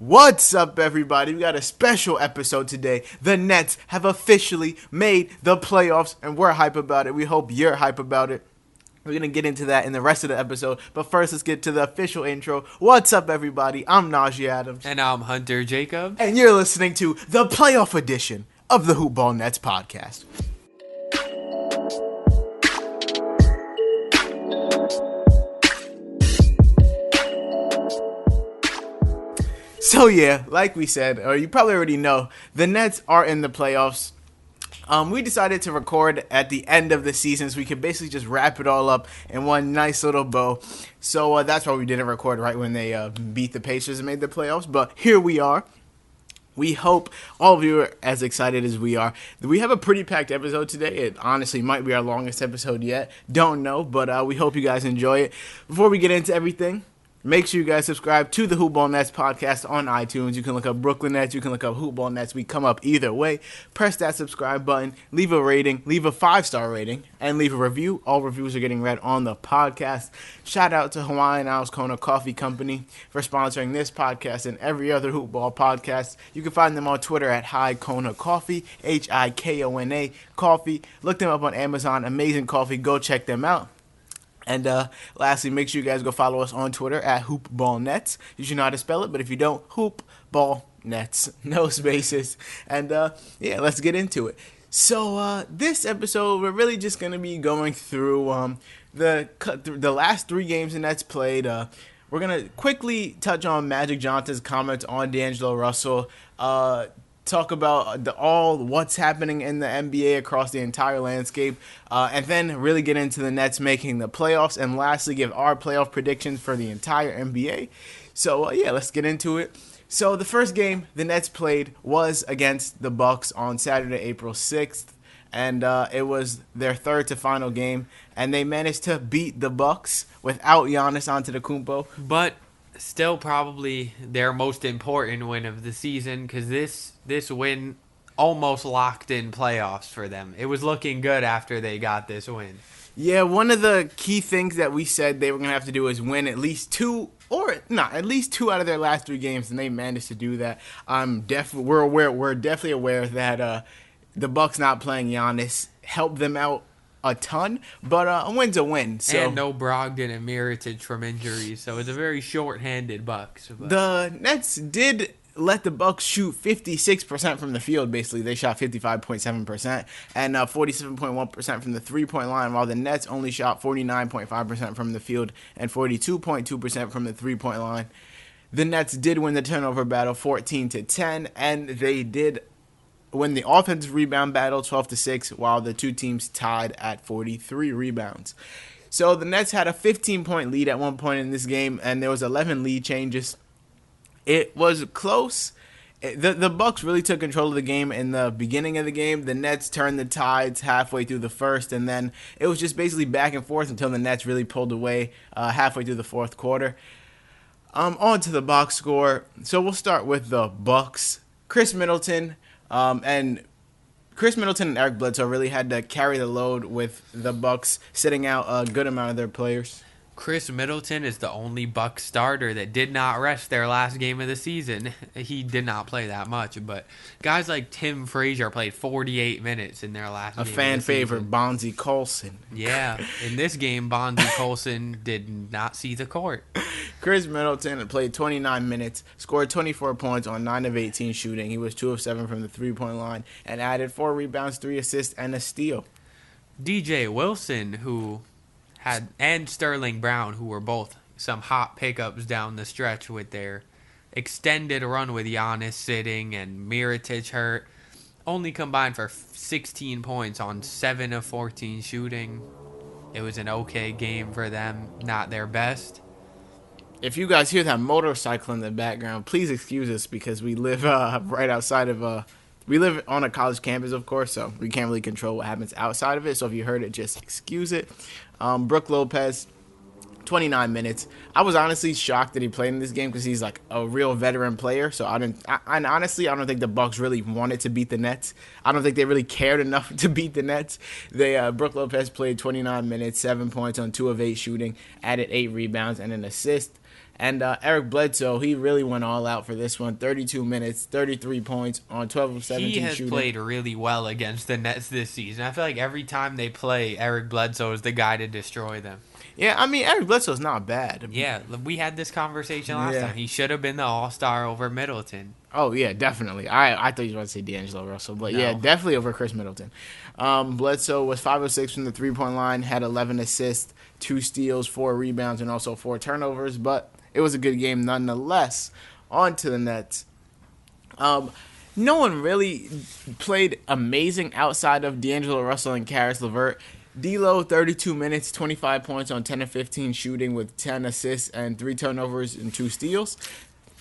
What's up, everybody? We got a special episode today. The Nets have officially made the playoffs, and we're hype about it. We hope you're hype about it. We're going to get into that in the rest of the episode, but first, let's get to the official intro. What's up, everybody? I'm Najee Adams. And I'm Hunter Jacob. And you're listening to the playoff edition of the Hoopball Nets podcast. So yeah, like we said, or you probably already know, the Nets are in the playoffs. We decided to record at the end of the season so we could basically just wrap it all up in one nice little bow. So that's why we didn't record right when they beat the Pacers and made the playoffs. But here we are. We hope all of you are as excited as we are. We have a pretty packed episode today. It honestly might be our longest episode yet. Don't know, but we hope you guys enjoy it. Before we get into everything, make sure you guys subscribe to the Hoopball Nets podcast on iTunes. You can look up Brooklyn Nets. You can look up Hoopball Nets. We come up either way. Press that subscribe button. Leave a rating. Leave a 5-star rating. And leave a review. All reviews are getting read on the podcast. Shout out to Hawaiian Isles Kona Coffee Company for sponsoring this podcast and every other Hoopball podcast. You can find them on Twitter at Hi Kona Coffee. HIKONA Coffee. Look them up on Amazon. Amazing coffee. Go check them out. And lastly, make sure you guys go follow us on Twitter at HoopBallNets. You should know how to spell it, but if you don't, HoopBallNets. No spaces. And yeah, let's get into it. So this episode, we're really just going to be going through the last 3 games the Nets played. We're going to quickly touch on Magic Johnson's comments on D'Angelo Russell. Talk about what's happening in the NBA across the entire landscape, and then really get into the Nets making the playoffs, and lastly give our playoff predictions for the entire NBA. So yeah, let's get into it. So the first game the Nets played was against the Bucks on Saturday, April 6th, and it was their third to final game, and they managed to beat the Bucks without Giannis Antetokounmpo. But still probably their most important win of the season, because this win almost locked in playoffs for them. It was looking good after they got this win. Yeah, one of the key things that we said they were going to have to do is win at least 2 out of their last 3 games, and they managed to do that. We're definitely aware that the Bucks not playing Giannis helped them out a ton, but a win's a win. So. And no Brogdon and Mirotic from injuries, so it's a very short-handed Bucks. But the Nets did let the Bucks shoot 56% from the field. Basically, they shot 55.7% and 47.1% from the three-point line, while the Nets only shot 49.5% from the field and 42.2% from the three-point line. The Nets did win the turnover battle 14-10, and they did win the offensive rebound battle 12-6, while the two teams tied at 43 rebounds. So the Nets had a 15-point lead at one point in this game, and there was 11 lead changes. It was close. The Bucks really took control of the game in the beginning of the game. The Nets turned the tides halfway through the first, and then it was just basically back and forth until the Nets really pulled away halfway through the fourth quarter. On to the box score. So we'll start with the Bucks. Chris Middleton and Eric Bledsoe really had to carry the load with the Bucks sitting out a good amount of their players. Chris Middleton is the only Bucks starter that did not rest their last game of the season. He did not play that much, but guys like Tim Frazier played 48 minutes in their last game. A fan favorite, Bonzi Colson. Yeah, in this game, Bonzi Colson did not see the court. Chris Middleton played 29 minutes, scored 24 points on 9 of 18 shooting. He was 2 of 7 from the three-point line and added 4 rebounds, 3 assists, and a steal. DJ Wilson, and Sterling Brown, who were both some hot pickups down the stretch with their extended run with Giannis sitting and Mirotic hurt, only combined for 16 points on 7 of 14 shooting. It was an okay game for them, not their best. If you guys hear that motorcycle in the background, please excuse us because we live right outside of we live on a college campus, of course, so we can't really control what happens outside of it. So if you heard it, just excuse it. Brook Lopez, 29 minutes. I was honestly shocked that he played in this game because he's like a real veteran player. So honestly, I don't think the Bucks really wanted to beat the Nets. I don't think they really cared enough to beat the Nets. Brook Lopez played 29 minutes, 7 points on 2 of 8 shooting, added 8 rebounds and an assist. And Eric Bledsoe, he really went all out for this one. 32 minutes, 33 points on 12 of 17 He has shooting. played really well against the Nets this season. I feel like every time they play, Eric Bledsoe is the guy to destroy them. Yeah, I mean, Eric Bledsoe's not bad. Yeah, we had this conversation last time. He should have been the All-Star over Middleton. Oh, yeah, definitely. I thought you were about to say D'Angelo Russell, but No. yeah, definitely over Chris Middleton. Bledsoe was 5 of 6 from the three-point line, had 11 assists, 2 steals, 4 rebounds, and also 4 turnovers, but it was a good game nonetheless. On to the Nets. No one really played amazing outside of D'Angelo Russell and Karis LeVert. D'Lo, 32 minutes, 25 points on 10 of 15 shooting with 10 assists and 3 turnovers and 2 steals.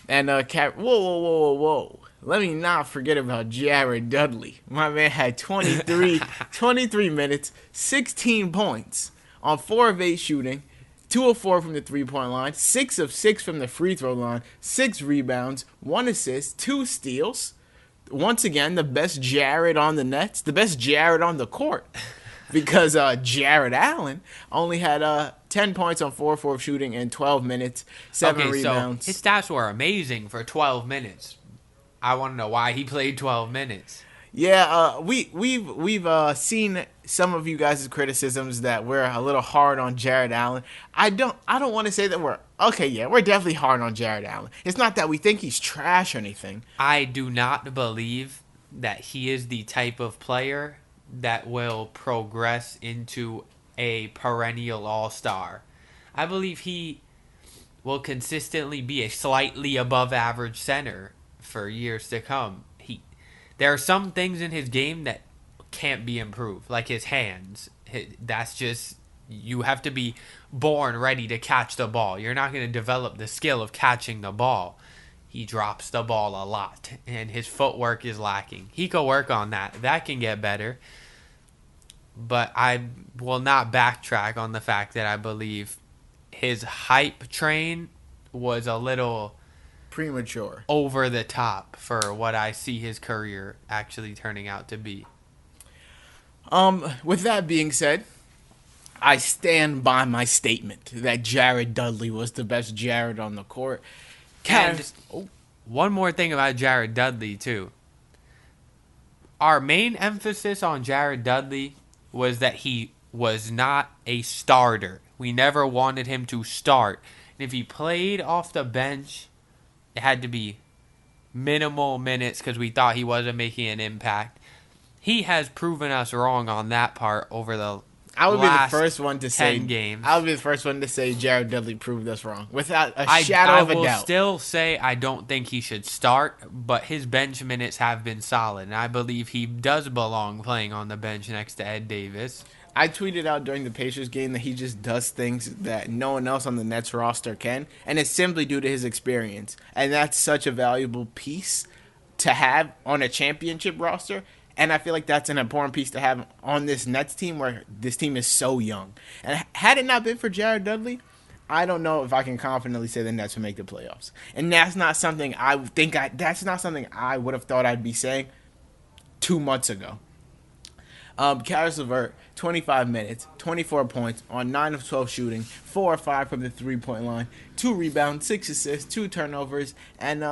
And whoa. Let me not forget about Jared Dudley. My man had 23 minutes, 16 points on 4 of 8 shooting, 2 of 4 from the three-point line, 6 of 6 from the free throw line, 6 rebounds, 1 assist, 2 steals. Once again, the best Jared on the Nets, the best Jared on the court. Because Jared Allen only had 10 points on 4-4 shooting in 12 minutes, 7 rebounds. So his stats were amazing for 12 minutes. I want to know why he played 12 minutes. Yeah, we've seen some of you guys' criticisms that we're a little hard on Jared Allen. I don't want to say that we're definitely hard on Jared Allen. It's not that we think he's trash or anything. I do not believe that he is the type of player that will progress into a perennial all-star. I believe he will consistently be a slightly above average center for years to come. There are some things in his game that can't be improved, like his hands. That's just, you have to be born ready to catch the ball. You're not going to develop the skill of catching the ball. He drops the ball a lot, and his footwork is lacking. He could work on that. That can get better. But I will not backtrack on the fact that I believe his hype train was a little premature, over the top for what I see his career actually turning out to be. With that being said, I stand by my statement that Jared Dudley was the best Jared on the court. And one more thing about Jared Dudley, too. Our main emphasis on Jared Dudley was that he was not a starter. We never wanted him to start. And if he played off the bench, it had to be minimal minutes because we thought he wasn't making an impact. He has proven us wrong on that part over the I would be the last first one to say 10 games. I would be the first one to say Jared Dudley proved us wrong without a shadow of a doubt. I will still say I don't think he should start, but his bench minutes have been solid, and I believe he does belong playing on the bench next to Ed Davis. I tweeted out during the Pacers game that he just does things that no one else on the Nets roster can, and it's simply due to his experience. And that's such a valuable piece to have on a championship roster. And I feel like that's an important piece to have on this Nets team where this team is so young. And had it not been for Jared Dudley, I don't know if I can confidently say the Nets would make the playoffs. And that's not something that's not something I would have thought I'd be saying 2 months ago. Karis LeVert, 25 minutes, 24 points on 9 of 12 shooting, 4 or 5 from the three-point line, 2 rebounds, 6 assists, 2 turnovers, and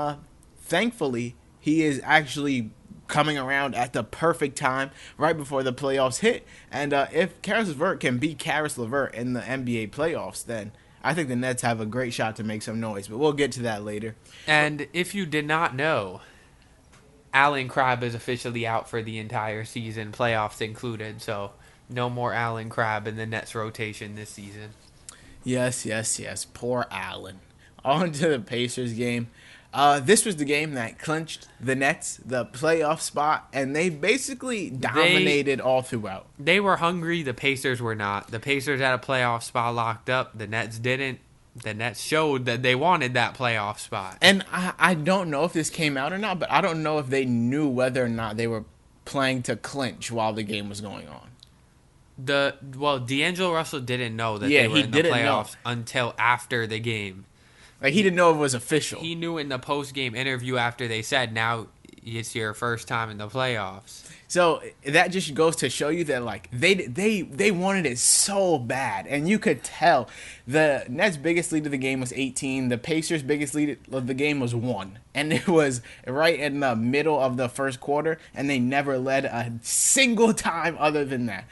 thankfully he is actually coming around at the perfect time right before the playoffs hit. And if Karis LeVert can beat Karis LeVert in the NBA playoffs, then I think the Nets have a great shot to make some noise. But we'll get to that later. And if you did not know, Allen Crabbe is officially out for the entire season, playoffs included. So no more Allen Crabbe in the Nets rotation this season. Yes. Poor Allen. On to the Pacers game. This was the game that clinched the Nets the playoff spot, and they basically dominated all throughout. They were hungry. The Pacers were not. The Pacers had a playoff spot locked up. The Nets didn't. The Nets showed that they wanted that playoff spot. And I don't know if this came out or not, but I don't know if they knew whether or not they were playing to clinch while the game was going on. D'Angelo Russell didn't know that they were in the playoffs until after the game. Like, he didn't know it was official. He knew in the post-game interview after they said, now it's your first time in the playoffs. So that just goes to show you that like they wanted it so bad, and you could tell. The Nets' biggest lead of the game was 18. The Pacers' biggest lead of the game was 1, and it was right in the middle of the first quarter, and they never led a single time other than that.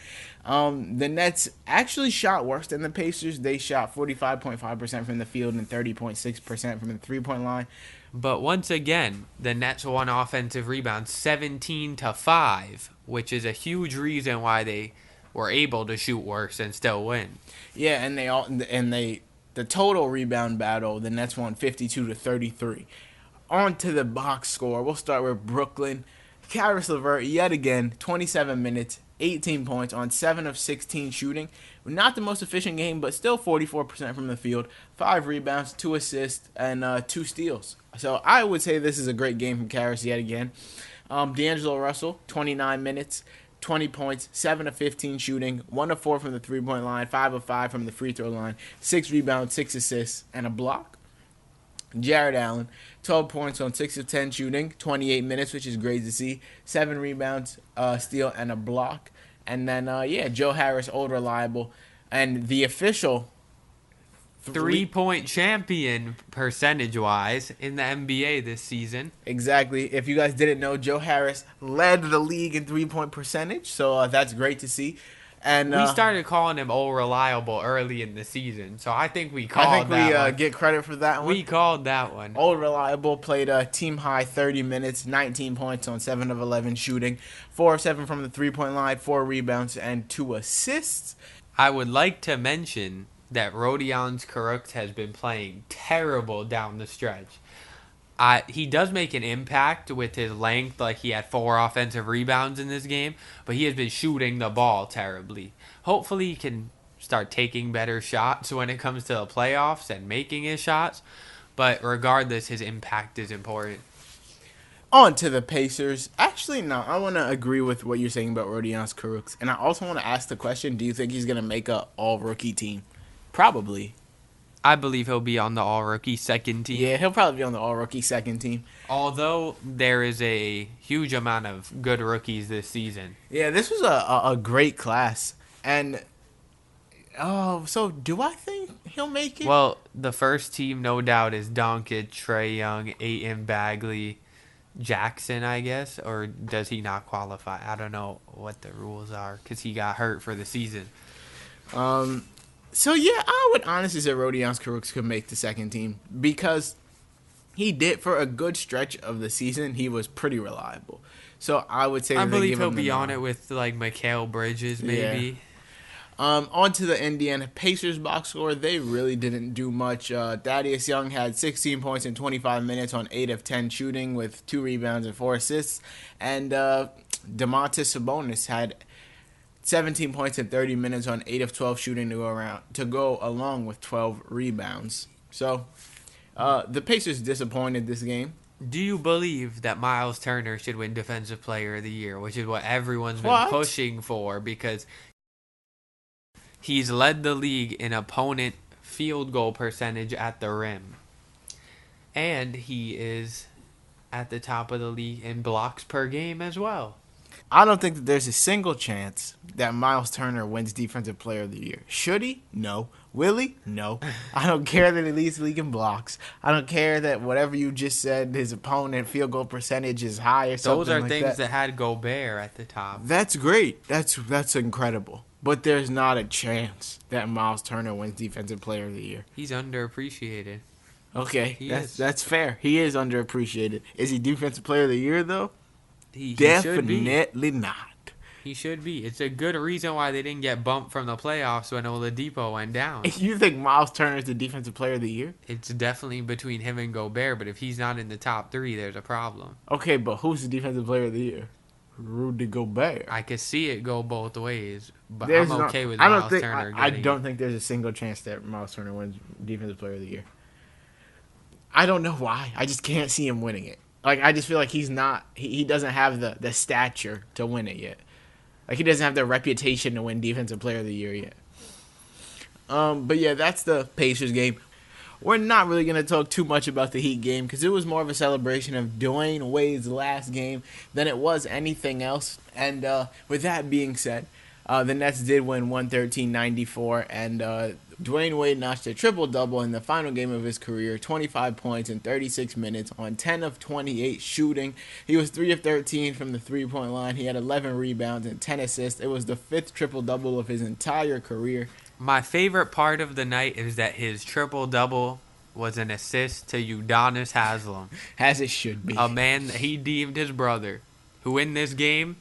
The Nets actually shot worse than the Pacers. They shot 45.5% from the field and 30.6% from the three-point line. But once again, the Nets won offensive rebounds 17-5, which is a huge reason why they were able to shoot worse and still win. Yeah, and the total rebound battle, the Nets won 52-33. On to the box score. We'll start with Brooklyn. Caris LeVert, yet again, 27 minutes, 18 points on 7 of 16 shooting. Not the most efficient game, but still 44% from the field. 5 rebounds, 2 assists, and 2 steals. So I would say this is a great game from Caris yet again. D'Angelo Russell, 29 minutes, 20 points, 7 of 15 shooting, 1 of 4 from the three-point line, 5 of 5 from the free throw line, 6 rebounds, 6 assists, and a block. Jared Allen, 12 points on 6 of 10 shooting, 28 minutes, which is great to see, 7 rebounds, steal, and a block. And then, Joe Harris, old reliable, and the official three-point champion percentage-wise in the NBA this season. Exactly. If you guys didn't know, Joe Harris led the league in three-point percentage, so that's great to see. And we started calling him old reliable early in the season, so I think we called that one. Get credit for that one. We called that one. Old reliable played a team-high 30 minutes, 19 points on 7 of 11 shooting, 4 of 7 from the three-point line, 4 rebounds, and 2 assists. I would like to mention that Rodions Kurucs has been playing terrible down the stretch. He does make an impact with his length, like he had 4 offensive rebounds in this game, but he has been shooting the ball terribly. Hopefully he can start taking better shots when it comes to the playoffs and making his shots, but regardless, his impact is important. On to the Pacers. Actually, no, I want to agree with what you're saying about Rodions Kurucs, and I also want to ask the question, do you think he's going to make a all-rookie team? Probably. I believe he'll be on the all-rookie second team. Yeah, he'll probably be on the all-rookie second team. Although there is a huge amount of good rookies this season. Yeah, this was a great class. And, so do I think he'll make it? Well, the first team, no doubt, is Doncic, Trae Young, Ayton, Bagley, Jackson, I guess. Or does he not qualify? I don't know what the rules are because he got hurt for the season. So, yeah, I would honestly say Rodions Kurucs could make the second team because he did, for a good stretch of the season, he was pretty reliable. So, I would say I believe he'll be on it with, like, Mikal Bridges, maybe. Yeah. On to the Indiana Pacers box score. They really didn't do much. Thaddeus Young had 16 points in 25 minutes on 8 of 10 shooting with 2 rebounds and 4 assists. And Domantas Sabonis had 17 points in 30 minutes on 8 of 12 shooting to go along with 12 rebounds. So, the Pacers disappointed this game. Do you believe that Miles Turner should win Defensive Player of the Year, which is what everyone's been pushing for because he's led the league in opponent field goal percentage at the rim. And he is at the top of the league in blocks per game as well. I don't think that there's a single chance that Miles Turner wins Defensive Player of the Year. Should he? No. Will he? No. I don't care that he leads the league in blocks. I don't care that whatever you just said, his opponent field goal percentage is high or something like that. Those are things that had Gobert at the top. That's great. That's incredible. But there's not a chance that Miles Turner wins Defensive Player of the Year. He's underappreciated. Okay, that's fair. He is underappreciated. Is he Defensive Player of the Year, though? He Definitely not. He should be. It's a good reason why they didn't get bumped from the playoffs when Oladipo went down. You think Miles Turner is the Defensive Player of the Year? It's definitely between him and Gobert, but if he's not in the top 3, there's a problem. Okay, but who's the Defensive Player of the Year? Rudy Gobert. I could see it go both ways, but I'm okay with Miles Turner. I don't think there's a single chance that Miles Turner wins Defensive Player of the Year. I don't know why. I just can't see him winning it. Like, I just feel like he's not. He doesn't have the stature to win it yet. Like, he doesn't have the reputation to win Defensive Player of the Year yet. But yeah, that's the Pacers game. we're not really going to talk too much about the Heat game because it was more of a celebration of Dwayne Wade's last game than it was anything else. And with that being said, the Nets did win 113-94, and Dwayne Wade notched a triple-double in the final game of his career, 25 points in 36 minutes on 10 of 28 shooting. He was 3 of 13 from the three-point line. He had 11 rebounds and 10 assists. It was the 5th triple-double of his entire career. My favorite part of the night is that his triple-double was an assist to Udonis Haslem. As it should be. A man that he deemed his brother, who in this game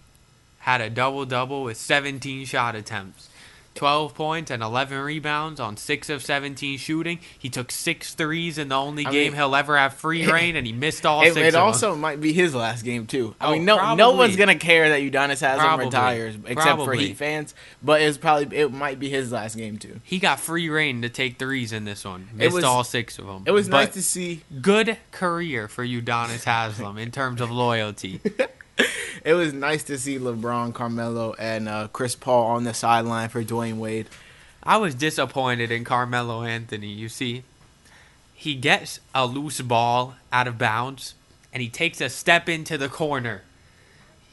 had a double-double with 17 shot attempts. 12 points and 11 rebounds on 6 of 17 shooting. He took 6 threes in the only game he'll ever have free reign, and he missed all 6 of them. It also might be his last game, too. I mean, no one's going to care that Udonis Haslem retires, except for Heat fans, but it might be his last game, too. He got free reign to take threes in this one. Missed all 6 of them. It was nice to see. Good career for Udonis Haslem in terms of loyalty. It was nice to see LeBron, Carmelo, and Chris Paul on the sideline for Dwayne Wade. I was disappointed in Carmelo Anthony. You see, he gets a loose ball out of bounds, and he takes a step into the corner.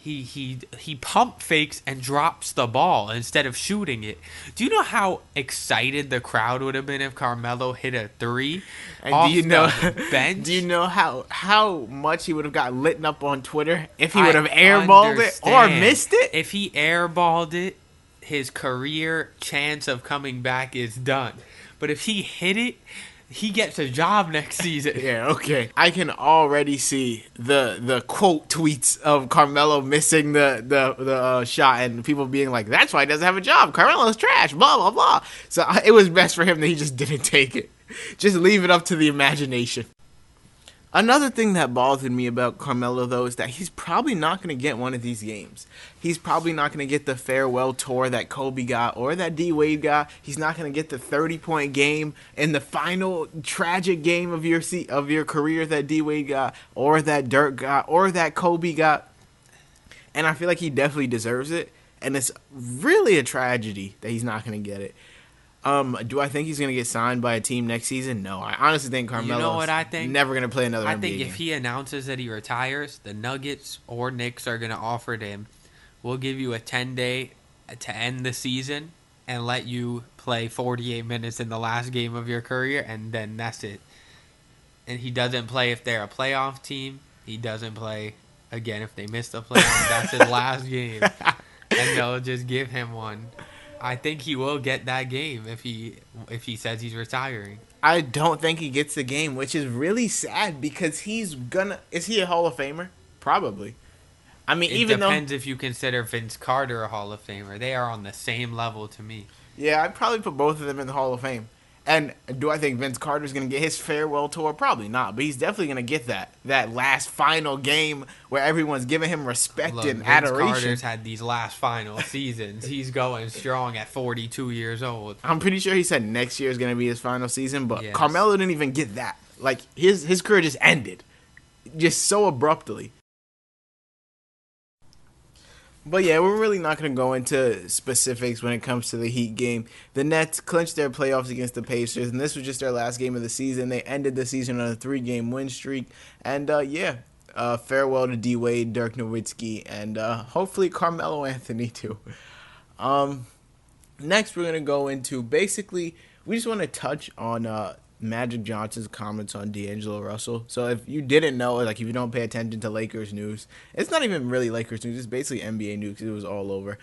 He pump fakes and drops the ball instead of shooting it. Do you know how excited the crowd would have been if Carmelo hit a 3 off the bench? Do you know how much he would have got lit up on Twitter if he would have airballed it or missed it? If he airballed it, his career chance of coming back is done. But if he hit it, he gets a job next season. Yeah, okay. I can already see the quote tweets of Carmelo missing the shot and people being like, that's why he doesn't have a job. Carmelo's trash, blah, blah, blah. So it was best for him that he just didn't take it. Just leave it up to the imagination. Another thing that bothered me about Carmelo, though, is that he's probably not going to get one of these games. He's probably not going to get the farewell tour that Kobe got or that D. Wade got. He's not going to get the 30-point game in the final tragic game of your career that D. Wade got or that Dirk got or that Kobe got. And I feel like he definitely deserves it. And it's really a tragedy that he's not going to get it. Do I think he's going to get signed by a team next season? No. I honestly think Carmelo's never going to play another NBA game. I think if he announces that he retires, the Nuggets or Knicks are going to offer him, we'll give you a 10-day to end the season and let you play 48 minutes in the last game of your career, and then that's it. And he doesn't play if they're a playoff team. He doesn't play, again, if they miss the playoffs. That's his last game. And they'll just give him one. I think he will get that game if he says he's retiring. I don't think he gets the game, which is really sad because is he a Hall of Famer? Probably. I mean, it depends if you consider Vince Carter a Hall of Famer. They are on the same level to me. Yeah, I'd probably put both of them in the Hall of Fame. And do I think Vince Carter's going to get his farewell tour? Probably not, but he's definitely going to get that last final game where everyone's giving him respect and adoration. Vince Carter's had these last final seasons. He's going strong at 42 years old. I'm pretty sure he said next year is going to be his final season, but yes. Carmelo didn't even get that. Like, his career just ended. Just so abruptly. But yeah, we're really not going to go into specifics when it comes to the Heat game. The Nets clinched their playoffs against the Pacers, and this was just their last game of the season. They ended the season on a 3-game win streak. And farewell to D. Wade, Dirk Nowitzki, and hopefully Carmelo Anthony too. Next, we're going to go into basically, we just want to touch on Magic Johnson's comments on D'Angelo Russell. So if you didn't know, like if you don't pay attention to Lakers news, it's not even really Lakers news, it's basically NBA news because it was all over.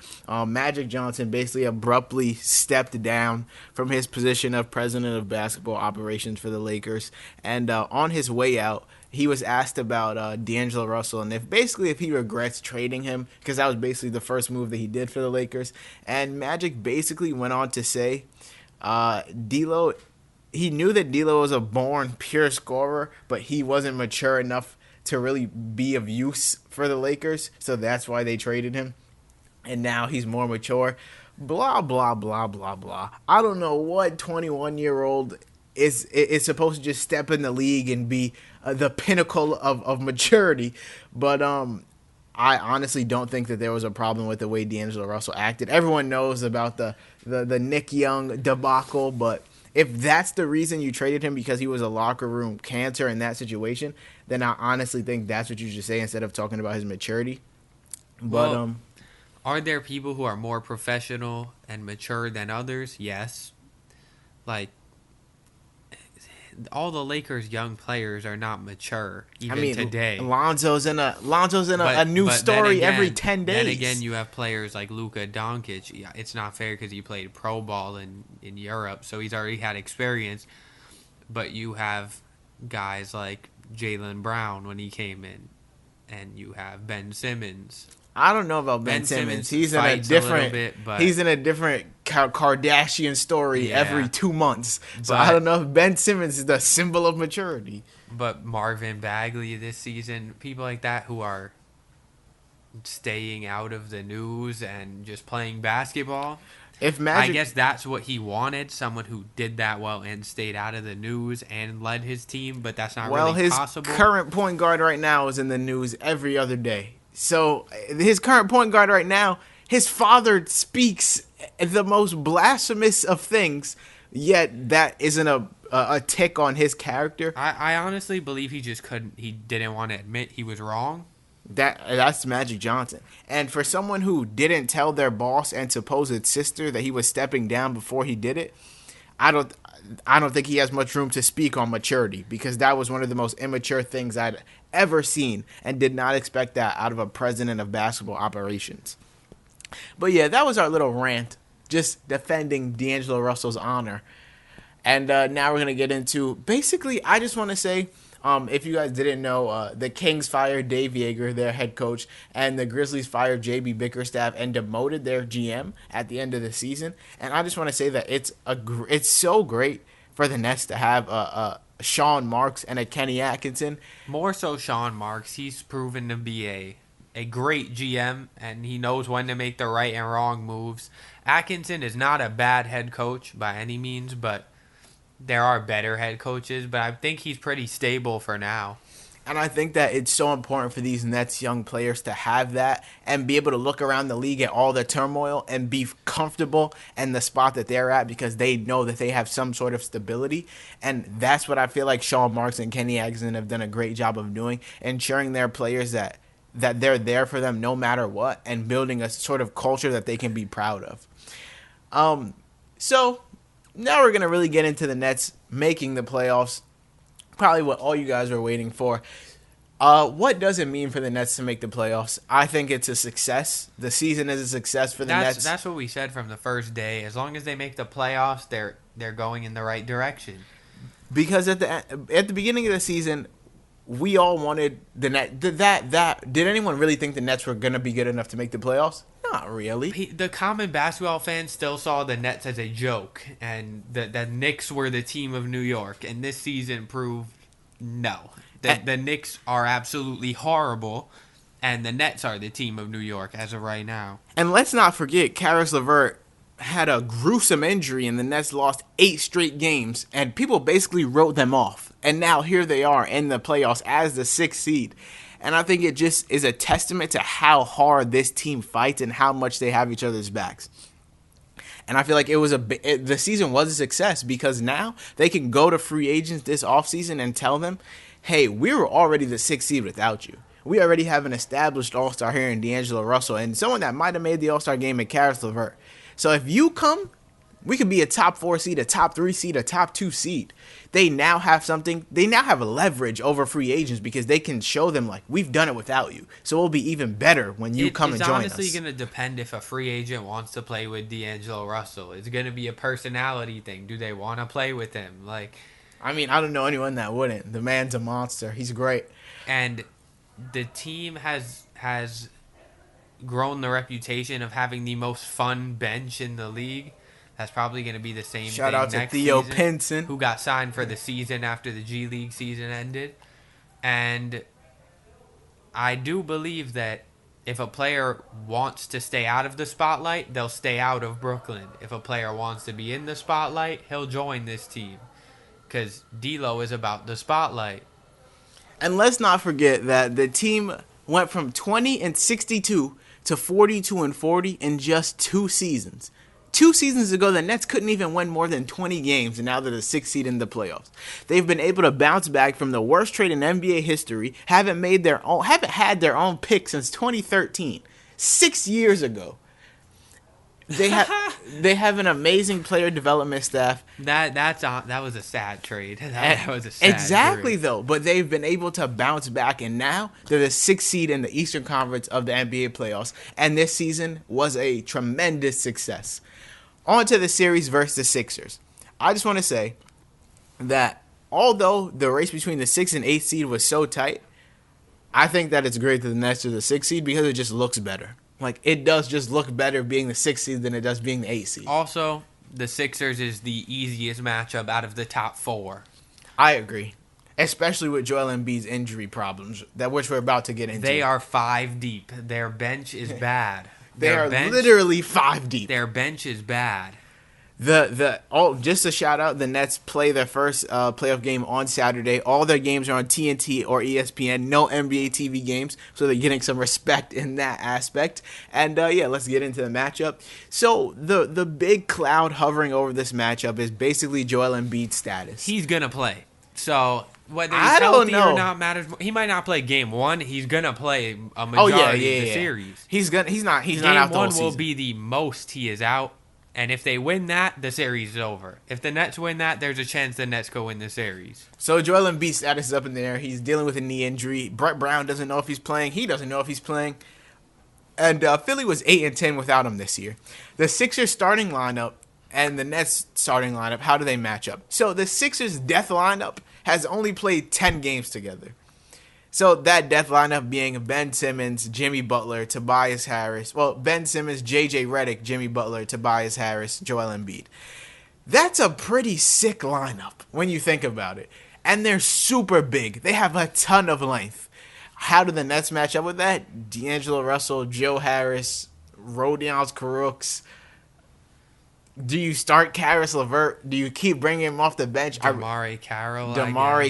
Magic Johnson basically abruptly stepped down from his position of president of basketball operations for the Lakers. And on his way out, he was asked about D'Angelo Russell and if he regrets trading him, because that was basically the first move that he did for the Lakers. And Magic basically went on to say, he knew that D'Lo was a born pure scorer, but he wasn't mature enough to really be of use for the Lakers, so that's why they traded him. And now he's more mature. Blah, blah, blah, blah, blah. I don't know what 21-year-old is supposed to just step in the league and be the pinnacle of maturity, but I honestly don't think that there was a problem with the way D'Angelo Russell acted. Everyone knows about the Nick Young debacle, but If that's the reason you traded him because he was a locker room cancer in that situation, then I honestly think that's what you should say instead of talking about his maturity. But Well, are there people who are more professional and mature than others? Yes. Like, all the Lakers' young players are not mature I even mean, today. Lonzo's in a new But then story again, every 10 days. Then again, you have players like Luka Doncic. Yeah, it's not fair because he played pro ball in Europe, so he's already had experience. But you have guys like Jaylen Brown when he came in, and you have Ben Simmons. I don't know about Ben Simmons. He's in a different. He's in a different Kardashian story every 2 months. So I don't know if Ben Simmons is the symbol of maturity. But Marvin Bagley this season, people like that who are staying out of the news and just playing basketball. I guess that's what he wanted, someone who did that well and stayed out of the news and led his team, but that's not really possible. Well, his current point guard right now is in the news every other day. So his current point guard right now, his father speaks the most blasphemous of things, yet that isn't a tick on his character. I honestly believe he didn't want to admit he was wrong. That's Magic Johnson. And for someone who didn't tell their boss and supposed sister that he was stepping down before he did it, I don't think he has much room to speak on maturity, because that was one of the most immature things I'd ever seen and did not expect that out of a president of basketball operations. But yeah, that was our little rant, just defending D'Angelo Russell's honor. And now we're going to get into, basically, I just want to say, if you guys didn't know, the Kings fired Dave Yeager, their head coach, and the Grizzlies fired J.B. Bickerstaff and demoted their GM at the end of the season. And I just want to say that it's so great for the Nets to have Sean Marks and a Kenny Atkinson. More so Sean Marks. He's proven to be a great GM, and he knows when to make the right and wrong moves. Atkinson is not a bad head coach by any means, but there are better head coaches, but I think he's pretty stable for now. And I think that it's so important for these Nets young players to have that and be able to look around the league at all the turmoil and be comfortable in the spot that they're at, because they know that they have some sort of stability. And that's what I feel like Sean Marks and Kenny Atkinson have done a great job of doing, ensuring their players that they're there for them no matter what, and building a sort of culture that they can be proud of. So now we're going to really get into the Nets making the playoffs. Probably what all you guys were waiting for. What does it mean for the Nets to make the playoffs? I think it's a success. The season is a success for the Nets. That's what we said from the first day. As long as they make the playoffs, they're going in the right direction. Because at the beginning of the season, we all wanted the Nets. Did anyone really think the Nets were going to be good enough to make the playoffs? Not really. The common basketball fan still saw the Nets as a joke, and the Knicks were the team of New York, and this season proved no. The Knicks are absolutely horrible, and the Nets are the team of New York as of right now. And let's not forget, Caris LeVert had a gruesome injury, and the Nets lost 8 straight games, and people basically wrote them off. And now here they are in the playoffs as the 6th seed. And I think it just is a testament to how hard this team fights and how much they have each other's backs. And I feel like the season was a success, because now they can go to free agents this offseason and tell them, hey, we were already the 6th seed without you. We already have an established all-star here in D'Angelo Russell, and someone that might have made the all-star game in Caris LeVert. So if you come, we could be a top 4 seed, a top 3 seed, a top 2 seed. They now have something. They now have a leverage over free agents, because they can show them, like, we've done it without you. So it'll be even better when you come and join us. It's honestly going to depend if a free agent wants to play with D'Angelo Russell. It's going to be a personality thing. Do they want to play with him? I mean, I don't know anyone that wouldn't. The man's a monster. He's great. And the team has grown the reputation of having the most fun bench in the league. That's probably going to be the same thing Shout out to next Theo season, Pinson, who got signed for the season after the G League season ended. And I do believe that if a player wants to stay out of the spotlight, they'll stay out of Brooklyn. If a player wants to be in the spotlight, he'll join this team, because D'Lo is about the spotlight. And let's not forget that the team went from 20-62 to 42-40 in just 2 seasons. 2 seasons ago, the Nets couldn't even win more than 20 games, and now they're the 6th seed in the playoffs. They've been able to bounce back from the worst trade in NBA history, haven't had their own pick since 2013, 6 years ago. They have an amazing player development staff. That was a sad trade. That was a sad exactly trade. though. But they've been able to bounce back, and now they're the 6th seed in the Eastern Conference of the NBA playoffs. And this season was a tremendous success. On to the series versus the Sixers. I just want to say that although the race between the 6th and 8th seed was so tight, I think that it's great that the Nets are the 6th seed because it just looks better. Like, it does just look better being the 6th seed than it does being the 8th seed. Also, the Sixers is the easiest matchup out of the top 4. I agree. Especially with Joel Embiid's injury problems, which we're about to get into. They are 5 deep. Their bench is bad. They are literally 5 deep. Their bench is bad. Just a shout out, the Nets play their first playoff game on Saturday. All their games are on TNT or ESPN. No NBA TV games, so they're getting some respect in that aspect. And let's get into the matchup. So the big cloud hovering over this matchup is basically Joel Embiid's status. He's gonna play. So whether he's healthy or not matters. He might not play game 1. He's gonna play a majority of the series. He's not out the whole season. Game 1 will be the most he is out. And if they win that, the series is over. If the Nets win that, there's a chance the Nets go win the series. So Joel Embiid's status is up in the air. He's dealing with a knee injury. Brett Brown doesn't know if he's playing. He doesn't know if he's playing. And Philly was 8-10 without him this year. The Sixers starting lineup and the Nets starting lineup, how do they match up? So the Sixers death lineup has only played 10 games together. So that death lineup being Ben Simmons, Jimmy Butler, Tobias Harris. Well, Ben Simmons, J.J. Redick, Jimmy Butler, Tobias Harris, Joel Embiid. That's a pretty sick lineup when you think about it. And they're super big. They have a ton of length. How do the Nets match up with that? D'Angelo Russell, Joe Harris, Rodions Kurucs. Do you start Karis LeVert? Do you keep bringing him off the bench? Damari Carroll,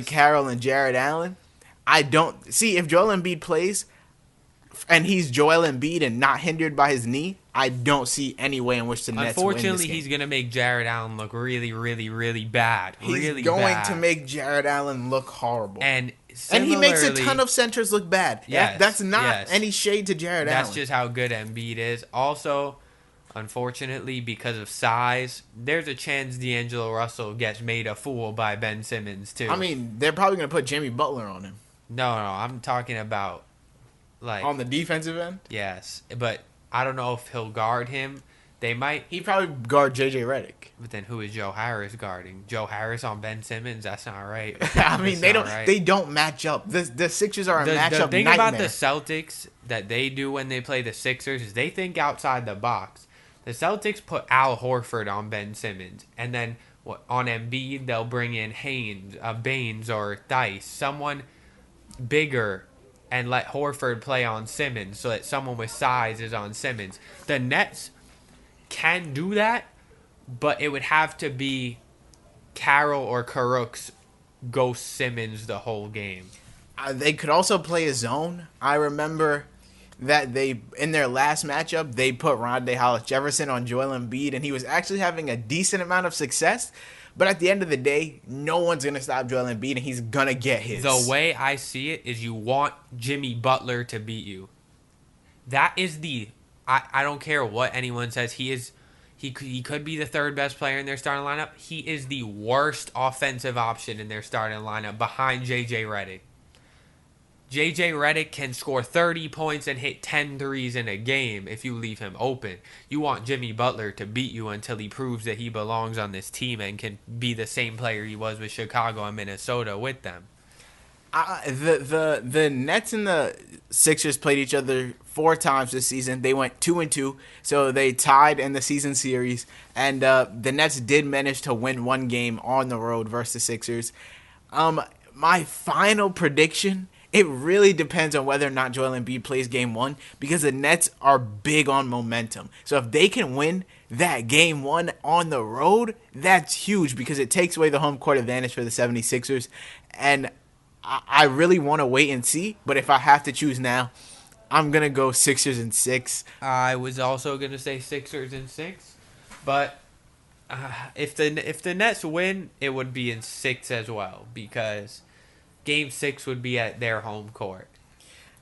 Carroll, and Jared Allen. I don't see if Joel Embiid plays and he's Joel Embiid and not hindered by his knee. I don't see any way in which the Nets win this game. Unfortunately, he's going to make Jared Allen look really, really, really bad. He's going to make Jared Allen look horrible. And he makes a ton of centers look bad. Yes, that's not any shade to Jared Allen. That's just how good Embiid is. Also, unfortunately, because of size, there's a chance D'Angelo Russell gets made a fool by Ben Simmons, too. I mean, they're probably going to put Jimmy Butler on him. No, I'm talking about, like... On the defensive end? Yes, but I don't know if he'll guard him. They might... He'd probably guard J.J. Redick. But then who is Joe Harris guarding? Joe Harris on Ben Simmons? That's not right. I mean, they don't match up. The Sixers are a matchup nightmare. The thing about the Celtics that they do when they play the Sixers is they think outside the box. The Celtics put Al Horford on Ben Simmons, and then on Embiid, they'll bring in Baines or Dice, someone bigger, and let Horford play on Simmons so that someone with size is on Simmons. The Nets can do that, but it would have to be Carroll or Kurucs go Simmons the whole game. They could also play a zone. I remember that in their last matchup, they put Rondae Hollis-Jefferson on Joel Embiid, and he was actually having a decent amount of success. But at the end of the day, no one's going to stop Joel Embiid, and he's going to get his. The way I see it is you want Jimmy Butler to beat you. That is I don't care what anyone says. He could be the third best player in their starting lineup. He is the worst offensive option in their starting lineup behind J.J. Redick. J.J. Redick can score 30 points and hit 10 threes in a game if you leave him open. You want Jimmy Butler to beat you until he proves that he belongs on this team and can be the same player he was with Chicago and Minnesota with them. The Nets and the Sixers played each other 4 times this season. They went 2-2, so they tied in the season series. And the Nets did manage to win 1 game on the road versus the Sixers. My final prediction, it really depends on whether or not Joel Embiid plays game 1 because the Nets are big on momentum. So if they can win that game 1 on the road, that's huge because it takes away the home court advantage for the 76ers. And I really want to wait and see, but if I have to choose now, I'm going to go Sixers in 6. I was also going to say Sixers in 6. But if the Nets win, it would be in 6 as well because Game 6 would be at their home court.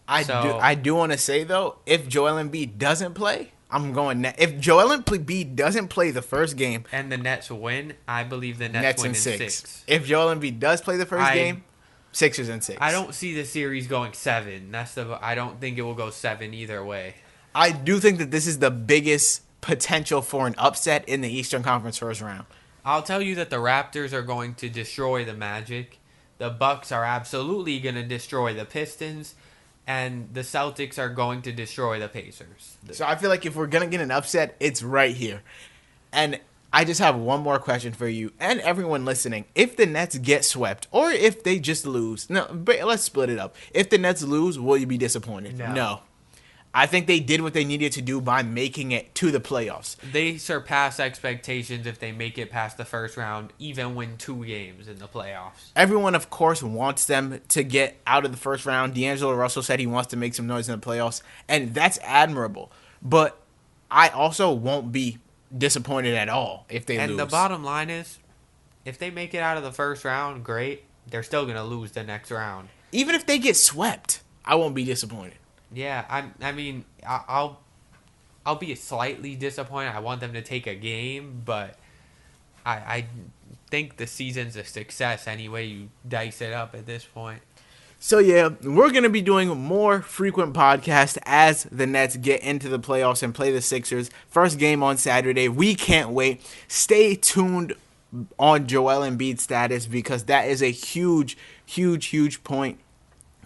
I do want to say though, if Joel Embiid doesn't play, I'm going Nets. If Joel Embiid doesn't play the first game and the Nets win, I believe the Nets win in 6. If Joel Embiid does play the first game, Sixers in 6. I don't see the series going 7. I don't think it will go 7 either way. I do think that this is the biggest potential for an upset in the Eastern Conference first round. I'll tell you that the Raptors are going to destroy the Magic. The Bucks are absolutely going to destroy the Pistons. And the Celtics are going to destroy the Pacers. So I feel like if we're going to get an upset, it's right here. And I just have one more question for you and everyone listening. If the Nets get swept or if they just lose, no, but let's split it up. If the Nets lose, will you be disappointed? No. I think they did what they needed to do by making it to the playoffs. They surpass expectations if they make it past the first round, even win 2 games in the playoffs. Everyone, of course, wants them to get out of the first round. D'Angelo Russell said he wants to make some noise in the playoffs, and that's admirable. But I also won't be disappointed at all if they lose. And the bottom line is, if they make it out of the first round, great. They're still going to lose the next round. Even if they get swept, I won't be disappointed. Yeah, I'll be slightly disappointed. I want them to take a game, but I think the season's a success anyway. You dice it up at this point. So yeah, we're going to be doing more frequent podcasts as the Nets get into the playoffs and play the Sixers. First game on Saturday. We can't wait. Stay tuned on Joel Embiid's status because that is a huge, huge, huge point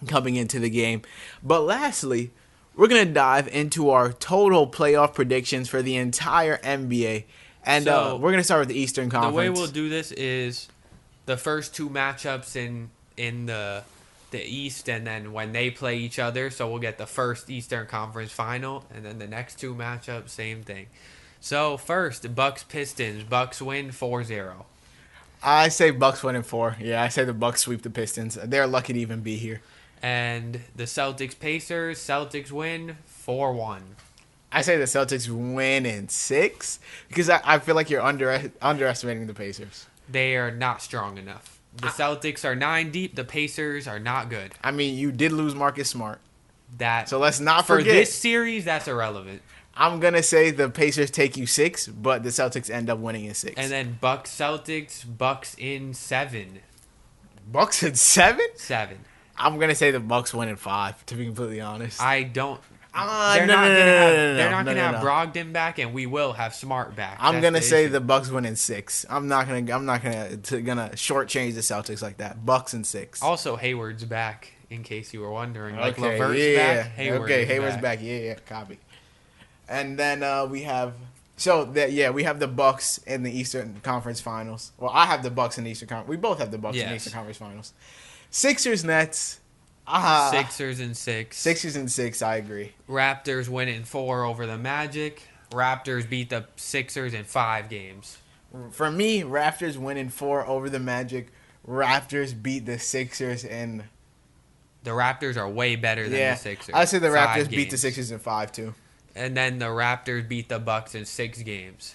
coming into the game. But lastly, we're going to dive into our total playoff predictions for the entire NBA. And we're going to start with the Eastern Conference. The way we'll do this is the first 2 matchups in the East, and then when they play each other, so we'll get the first Eastern Conference final, and then the next 2 matchups, same thing. So first, Bucks-Pistons. Bucks win 4-0. I say Bucks win in 4. Yeah, I say the Bucks sweep the Pistons. They're lucky to even be here. And the Celtics-Pacers. Celtics win 4-1. I say the Celtics win in 6 because I feel like you're underestimating the Pacers. They are not strong enough. The Celtics are 9 deep. The Pacers are not good. I mean, you did lose Marcus Smart. So let's not forget. For this series, that's irrelevant. I'm going to say the Pacers take you 6, but the Celtics end up winning in 6. And then Bucks-Celtics, Bucks in 7. Bucks in 7? 7. I'm going to say the Bucks win in 5, to be completely honest. I don't. They're not going to have Brogdon back, and we will have Smart back. I'm going to say the Bucks win in 6. I'm not going to shortchange the Celtics like that. Bucks in 6. Also, Hayward's back, in case you were wondering. Like LeVert's back, Hayward's back. Yeah, copy. And then we have we have the Bucks in the Eastern Conference Finals. Well, I have the Bucks in the Eastern Conference. We both have the Bucks in the Eastern Conference Finals. Sixers, Nets. Sixers in 6. Sixers in 6, I agree. Raptors win in 4 over the Magic. Raptors beat the Sixers in 5 games. For me, Raptors win in 4 over the Magic. Raptors beat the Sixers in... The Raptors are way better than the Sixers. I say the Raptors beat the Sixers in 5 too. And then the Raptors beat the Bucks in 6 games.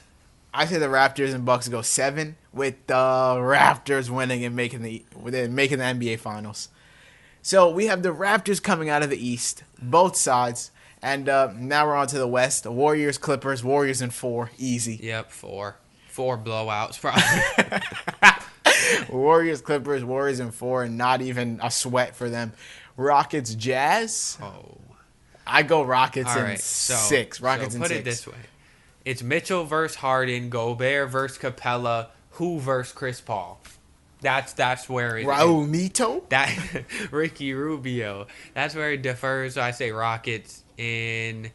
I say the Raptors and Bucks go 7 with the Raptors winning and making the NBA Finals. So we have the Raptors coming out of the East, both sides. And now we're on to the West. The Warriors, Clippers, Warriors in 4, easy. Yep, 4. 4 blowouts probably. Warriors, Clippers, Warriors in 4, and not even a sweat for them. Rockets, Jazz. Oh. I go Rockets in right, 6. Rockets in 6. Put it this way. It's Mitchell versus Harden, Gobert versus Capella, who versus Chris Paul. That's where it Raul Neto? That Ricky Rubio. That's where it differs. So I say Rockets in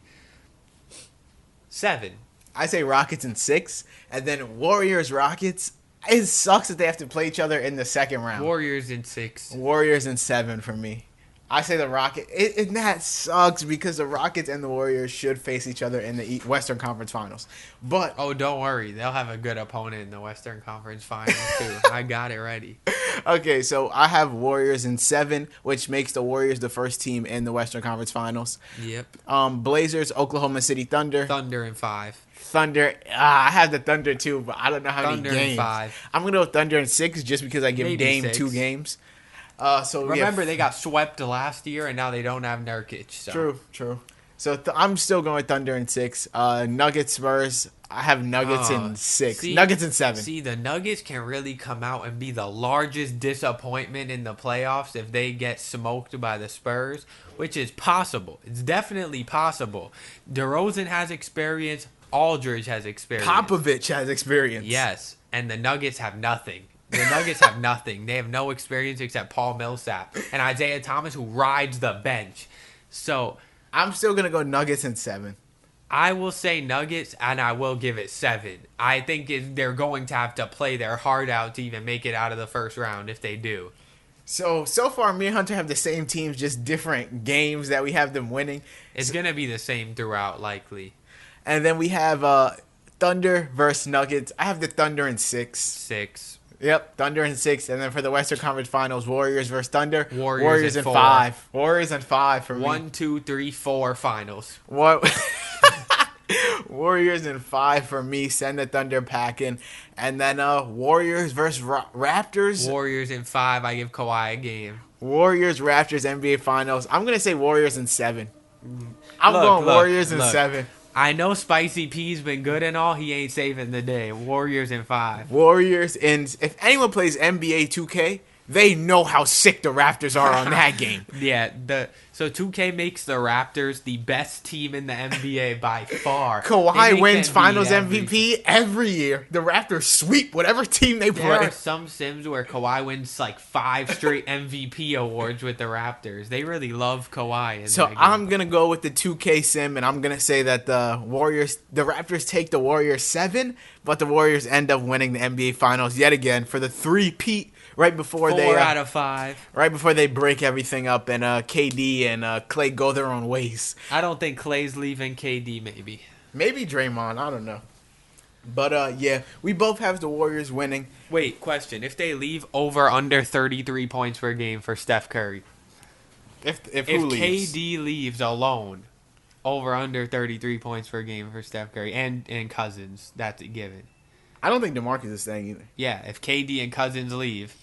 7. I say Rockets in 6. And then Warriors, Rockets. It sucks that they have to play each other in the second round. Warriors in 6. Warriors in 7 for me. I say the Rockets. And that sucks because the Rockets and the Warriors should face each other in the Western Conference Finals. But Oh, don't worry. They'll have a good opponent in the Western Conference Finals, too. I got it ready. okay, so I have Warriors in 7, which makes the Warriors the first team in the Western Conference Finals. Yep. Blazers, Oklahoma City Thunder. Thunder in 5. Thunder. I have the Thunder too, but I don't know how Thunder many in games. 5. I'm gonna go Thunder in 6 just because I give Maybe Dame 6. 2 games. Remember, they got swept last year, and now they don't have Nurkic. So. True. So I'm still going Thunder in 6. Nuggets, Spurs. I have Nuggets in 6. Nuggets in 7. See, the Nuggets can really come out and be the largest disappointment in the playoffs if they get smoked by the Spurs, which is possible. It's definitely possible. DeRozan has experience. Aldridge has experience. Popovich has experience. Yes, and the Nuggets have nothing. The Nuggets have nothing. They have no experience except Paul Millsap and Isaiah Thomas, who rides the bench. So I'm still gonna go Nuggets in 7. I will say Nuggets, and I will give it 7. I think they're going to have to play their heart out to even make it out of the first round if they do. So far, me and Hunter have the same teams, just different games that we have them winning. It's going to be the same throughout, likely. And then we have Thunder versus Nuggets. I have the Thunder in 6. 6. Yep, Thunder in 6. And then for the Western Conference Finals, Warriors versus Thunder. Warriors in 4. 5. Warriors in 5 for me. 1, 2, 3, 4 finals. What? Warriors in 5 for me. Send the Thunder packing. And then Warriors versus Raptors. Warriors in 5. I give Kawhi a game. Warriors, Raptors, NBA Finals. I'm going to say Warriors in 7. I'm going Warriors in 7. I know Spicy P's been good and all. He ain't saving the day. Warriors in 5. Warriors in... If anyone plays NBA 2K, they know how sick the Raptors are on that game. Yeah, so 2K makes the Raptors the best team in the NBA by far. Kawhi wins Finals MVP every year. The Raptors sweep whatever team they play. There are some sims where Kawhi wins like 5 straight MVP awards with the Raptors. They really love Kawhi. So I'm going to go with the 2K sim, and I'm going to say that the Raptors take the Warriors 7, but the Warriors end up winning the NBA Finals yet again for the 3-peat. Right before 4 out of 5. Right before they break everything up and KD and Clay go their own ways. I don't think Clay's leaving. KD maybe. Maybe Draymond. I don't know. But yeah, we both have the Warriors winning. Wait, question: if they leave, over under 33 points per game for Steph Curry. If who leaves? KD leaves alone, over under 33 points per game for Steph Curry and Cousins. That's a given. I don't think DeMarcus is staying either. Yeah, if KD and Cousins leave.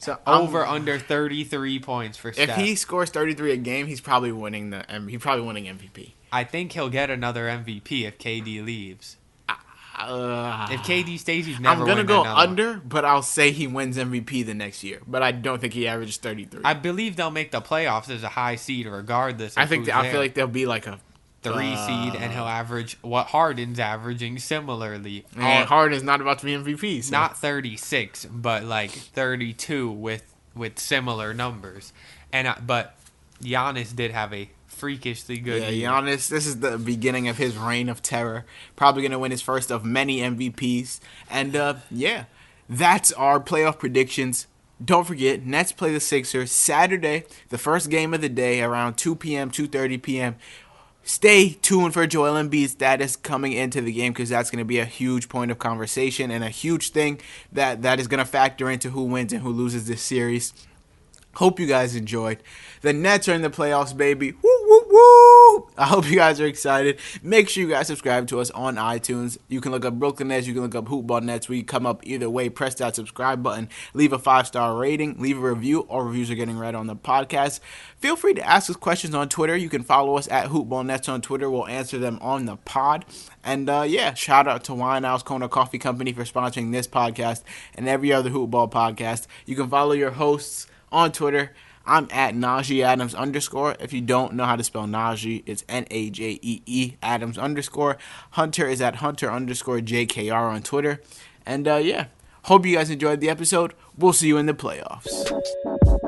So over under 33 points for Steph. If he scores 33 a game, he's probably winning MVP. I think he'll get another MVP if KD leaves. If KD stays, he's never. I'm gonna win go another under, but I'll say he wins MVP the next year. But I don't think he averages 33. I believe they'll make the playoffs as a high seed, regardless. I feel like they'll be like a 3 seed, and he'll average what Harden's averaging similarly. And Harden's not about to be MVP. So. Not 36, but like 32 with similar numbers. But Giannis did have a freakishly good year. Giannis, this is the beginning of his reign of terror. Probably going to win his first of many MVPs. And that's our playoff predictions. Don't forget, Nets play the Sixers Saturday, the first game of the day, around 2 p.m., 2:30 p.m. Stay tuned for Joel Embiid's status coming into the game because that's going to be a huge point of conversation and a huge thing that is going to factor into who wins and who loses this series. Hope you guys enjoyed. The Nets are in the playoffs, baby. Woo, woo, woo. I hope you guys are excited. Make sure you guys subscribe to us on iTunes. You can look up Brooklyn Nets. You can look up Hoopball Nets. We come up either way. Press that subscribe button. Leave a 5-star rating. Leave a review. All reviews are getting read on the podcast. Feel free to ask us questions on Twitter. You can follow us at Hoopball Nets on Twitter. We'll answer them on the pod. And shout out to Winehouse Kona Coffee Company for sponsoring this podcast and every other Hoopball podcast. You can follow your hosts on Twitter. I'm at Najee Adams _. If you don't know how to spell Najee, it's Najee Adams _. Hunter is at Hunter _JKR on Twitter. And hope you guys enjoyed the episode. We'll see you in the playoffs.